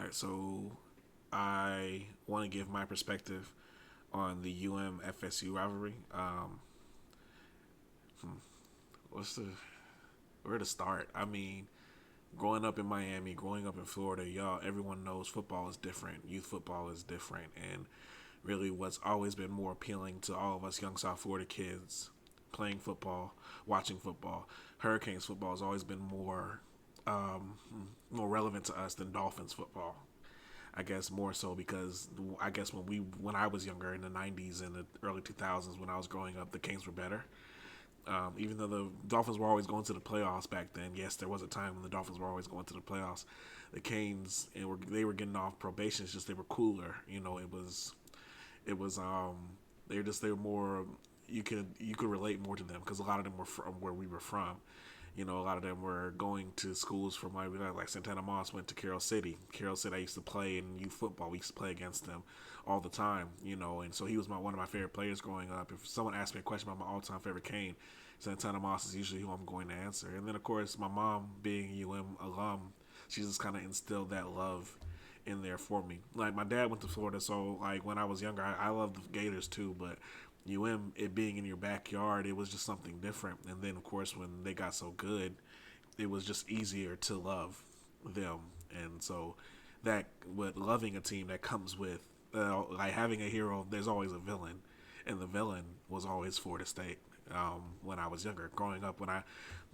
All right, so I want to give my perspective on the UM-FSU rivalry. What's the where to start? I mean, growing up in Miami, growing up in Florida, everyone knows football is different. Youth football is different, and really, what's always been more appealing to all of us young South Florida kids playing football, watching football, Hurricanes football has always been um, more relevant to us than Dolphins football. I guess more so because I guess when I was younger in the '90s and the early 2000s when I was growing up, the Kings were better. Even though the Dolphins were always going to the playoffs back then, yes, there was a time when the Dolphins were always going to the playoffs. The Canes they were getting off probation. It's just they were cooler. It was they were more you could relate more to them because a lot of them were from where we were from. A lot of them were going to schools from like Santana Moss went to Carroll City. Carroll City, I used to play in youth football. We used to play against them all the time. And so he was one of my favorite players growing up. If someone asked me a question about my all-time favorite Cane, Santana Moss is usually who I'm going to answer. And then of course my mom, being a UM alum, she just kind of instilled that love in there for me. Like my dad went to Florida, so like when I was younger, I loved the Gators too, but it being in your backyard, it was just something different. And then, of course, when they got so good, it was just easier to love them. And so, that with loving a team that comes with like having a hero, there's always a villain, and the villain was always Florida State. When I was younger, growing up,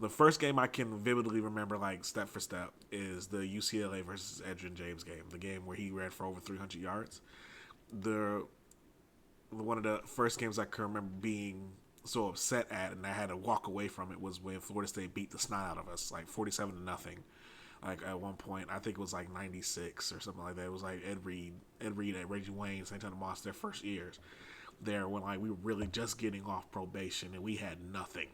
the first game I can vividly remember, like step for step, is the UCLA versus Edgerrin James game, the game where he ran for over 300 yards. The One of the first games I can remember being so upset at, and I had to walk away from it, was when Florida State beat the snot out of us, like 47-0. Like at one point, I think it was like '96 or something like that. It was like Ed Reed, Reggie Wayne, Santana Moss, their first years there, when like we were really just getting off probation and we had nothing.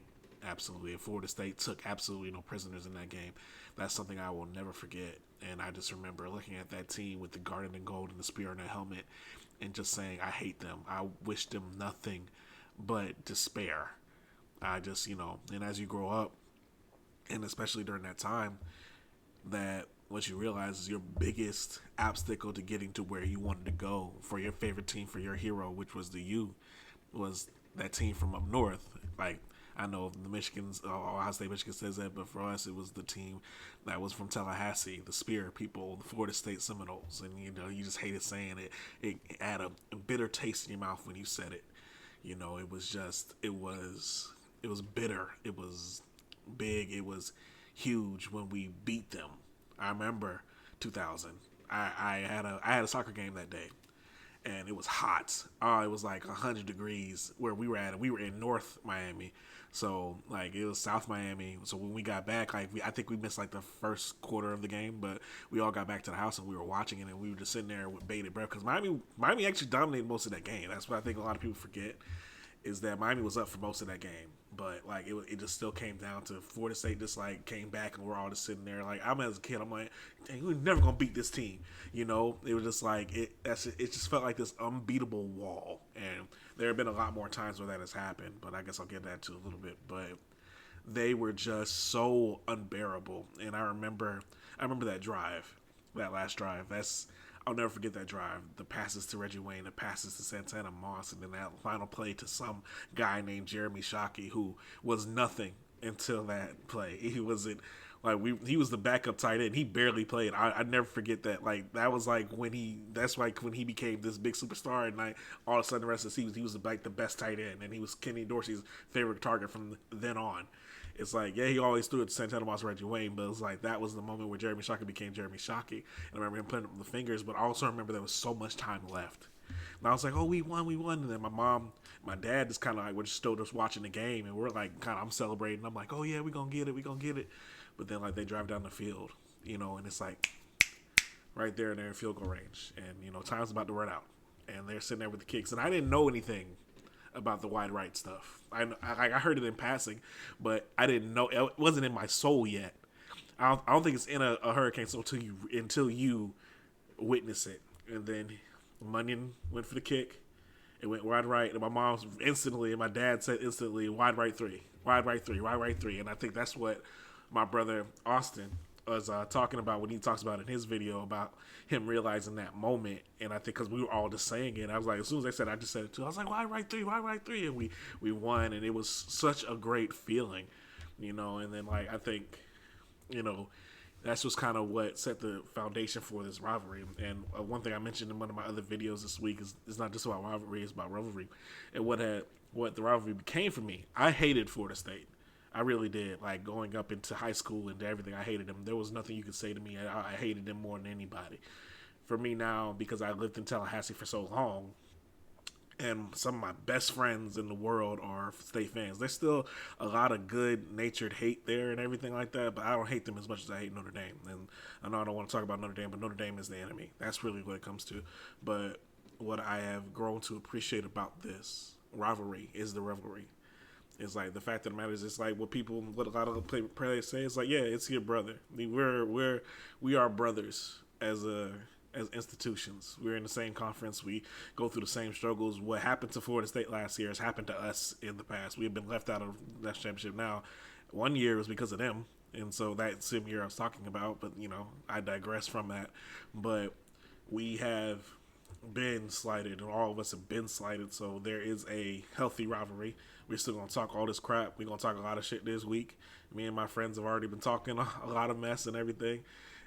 Absolutely, and Florida State took absolutely no prisoners in that game. That's something I will never forget. And I just remember looking at that team with the garnet and gold and the spear and the helmet, and just saying, I hate them. I wish them nothing but despair. And as you grow up, and especially during that time, that what you realize is your biggest obstacle to getting to where you wanted to go for your favorite team, for your hero, which was the U, was that team from up north. Like, I know the Ohio State Michigan says that, but for us, it was the team that was from Tallahassee, the Spirit people, the Florida State Seminoles, and you just hated saying it. It had a bitter taste in your mouth when you said it. It was just, it was bitter. It was big. It was huge when we beat them. I remember 2000. I had a soccer game that day, and it was hot. It was like 100 degrees where we were at. We were in North Miami, so like it was South Miami. So when we got back, I think we missed like the first quarter of the game, but we all got back to the house and we were watching it, and we were just sitting there with bated breath because Miami actually dominated most of that game. That's what I think a lot of people forget, is that Miami was up for most of that game, but like it just still came down to Florida State just like came back, and we're all just sitting there like, I'm as a kid, I'm like, dang, we're never gonna beat this team. It was just like it just felt like this unbeatable wall, and there have been a lot more times where that has happened, but I guess I'll get that to a little bit. But they were just so unbearable, and I remember that last drive. I'll never forget that drive. The passes to Reggie Wayne, the passes to Santana Moss, and then that final play to some guy named Jeremy Shockey, who was nothing until that play. He wasn't like he was the backup tight end. He barely played. I never forget that. Like that was like that's like when he became this big superstar, and like all of a sudden the rest of the season he was like the best tight end, and he was Kenny Dorsey's favorite target from then on. It's like, yeah, he always threw it to Santana Moss, Reggie Wayne, but it was like that was the moment where Jeremy Shockey became Jeremy Shockey. And I remember him putting up the fingers, but I also remember there was so much time left. And I was like, oh, we won. And then my dad is kind of like, we're still just watching the game, and we're like, I'm celebrating. I'm like, oh, yeah, we're going to get it. But then, like, they drive down the field, and it's like right there and they're in field goal range. And, time's about to run out. And they're sitting there with the kicks. And I didn't know anything about the wide right stuff. I heard it in passing, but I didn't know. It wasn't in my soul yet. I don't think it's in a hurricane soul until you witness it. And then Munyon went for the kick. It went wide right, and my mom instantly, and my dad said instantly, wide right three. And I think that's what my brother Austin was talking about when he talks about in his video about him realizing that moment, and I think because we were all just saying it, I was like, as soon as they said, I just said it too. I was like, why write three? Why write three? And we won, and it was such a great feeling, you know. And then like I think, you know, that's just kind of what set the foundation for this rivalry. And one thing I mentioned in one of my other videos this week is it's not just about rivalry; it's about revelry. And what the rivalry became for me. I hated Florida State. I really did. Like going up into high school and everything, I hated them. There was nothing you could say to me. I hated them more than anybody. For me now, because I lived in Tallahassee for so long, and some of my best friends in the world are state fans. There's still a lot of good natured hate there and everything like that, but I don't hate them as much as I hate Notre Dame. And I know I don't want to talk about Notre Dame, but Notre Dame is the enemy. That's really what it comes to. But what I have grown to appreciate about this rivalry is the revelry. It's like the fact of the matter is, it's like what a lot of players say. It's like, yeah, it's your brother. I mean, we are brothers as institutions. We're in the same conference. We go through the same struggles. What happened to Florida State last year has happened to us in the past. We have been left out of that championship. Now, one year was because of them, and so that same year I was talking about. But you know, I digress from that. But we have been slighted, and all of us have been slighted. So there is a healthy rivalry. We're still gonna talk all this crap. We're gonna talk a lot of shit this week. Me and my friends have already been talking a lot of mess and everything,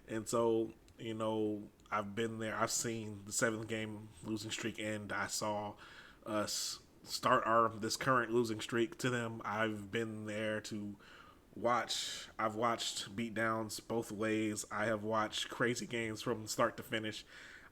and so you know, I've been there. I've seen the 7th-game losing streak end. I saw us start this current losing streak to them. I've been there to watch. I've watched beatdowns both ways. I have watched crazy games from start to finish.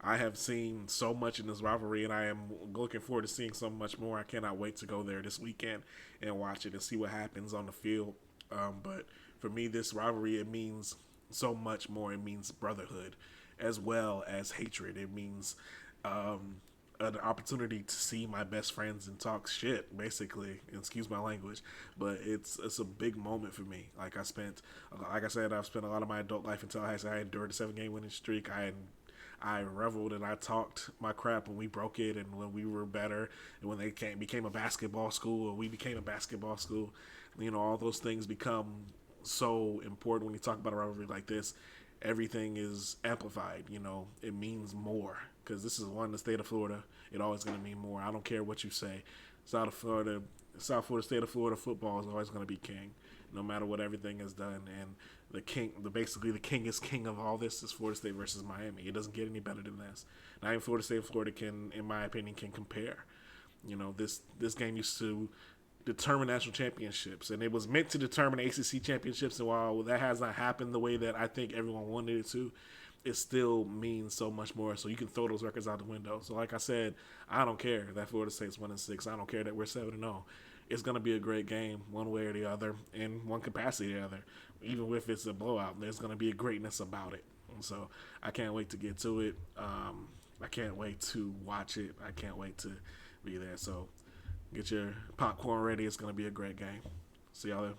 I have seen so much in this rivalry, and I am looking forward to seeing so much more. I cannot wait to go there this weekend and watch it and see what happens on the field. But for me, this rivalry, it means so much more. It means brotherhood as well as hatred. It means an opportunity to see my best friends and talk shit, basically. Excuse my language, but it's a big moment for me. Like I said, I've spent a lot of my adult life in Tallahassee. I endured a 7-game winning streak. I reveled and I talked my crap when we broke it and when we were better and when they became a basketball school and we became a basketball school. You know, all those things become so important when you talk about a rivalry like this. Everything is amplified. You know, it means more because this is the state of Florida. It always going to mean more. I don't care what you say. South Florida state of Florida football is always going to be king, no matter what everything is done. And basically the king is king of all this is Florida State versus Miami. It doesn't get any better than this. Not even Florida State and Florida can, in my opinion, can compare. You know, this game used to determine national championships, and it was meant to determine ACC championships. And while that has not happened the way that I think everyone wanted it to, it still means so much more. So you can throw those records out the window. So like I said, I don't care that Florida State's 1-6. I don't care that we're 7-0. It's going to be a great game one way or the other, in one capacity or the other. Even if it's a blowout, there's going to be a greatness about it. And so I can't wait to get to it. I can't wait to watch it. I can't wait to be there. So get your popcorn ready. It's going to be a great game. See y'all there.